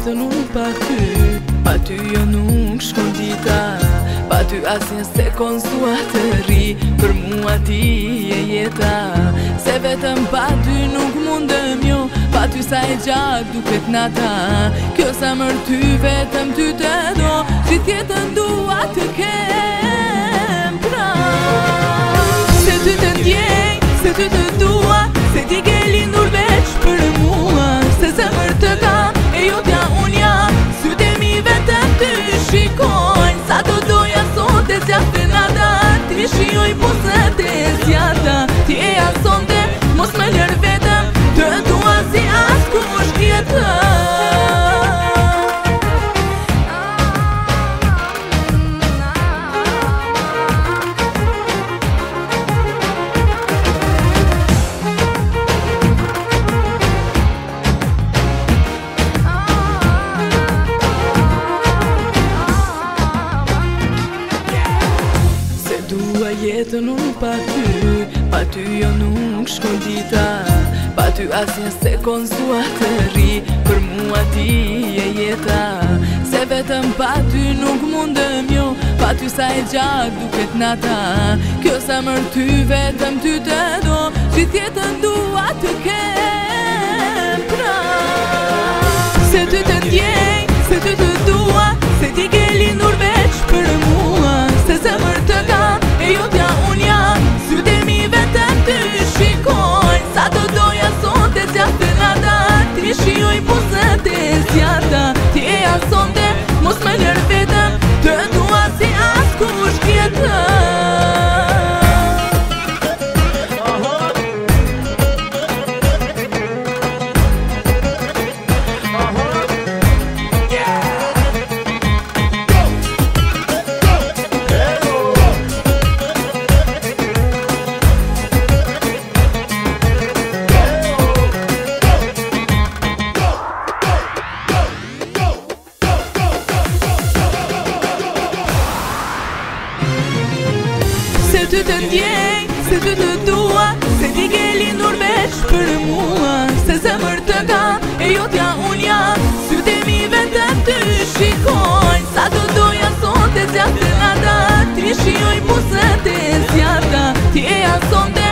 jetën unë pa ty, pa ty jo nuk shkon dita, pa ty asnjë sekond s'dua të ri, për mua ti je jeta, se vetëm pa ty nuk mundem jo, pa ty sa e gjatë duket nata, kjo zemër ty vetëm ty të do, gjithë jetën dua të kem pranë. Se ty të ndjej, se ty të dua, se ti ke lindur veç për mua, se zemër të kam e jotja unë jam, sytë e mi vetëm ty shikojnë, sa do doja sot e zjatë nata, ti shioj puset e zjata, ti e asonte, mos me lër vetëm, të dua si as kush tjetër. Dua jetën unë pa ty jo nuk shkon dita, pa ty asnjë sekond s'dua të ri, për mua ti je jeta, se vetëm pa ty nuk mundem jo, pa ty sa e gjatë duket nata, kjo zemër ty vetëm ty të do, gjithë jetën dua të kem pranë. Se ty të ndjej, se ty të dua, se ti ke lindur veç për mua, se zemër të kam e jotja unë jam, sytë e mi vetëm ty shikojnë, sa do doja sot e zjatë nata, ti shioj puset e zjata, ti e asonte, mos me lër vetëm, të dua si as kush tjetër. Se ty të ndjej, se ty të dua, se ti ke lindur veç për mua, se zemër të kam e jotja unë jam, sytë e mi vetëm ty shikojnë, sa do doja sot e zjatë nata, ti shioj puset e zjata, ti e asonte,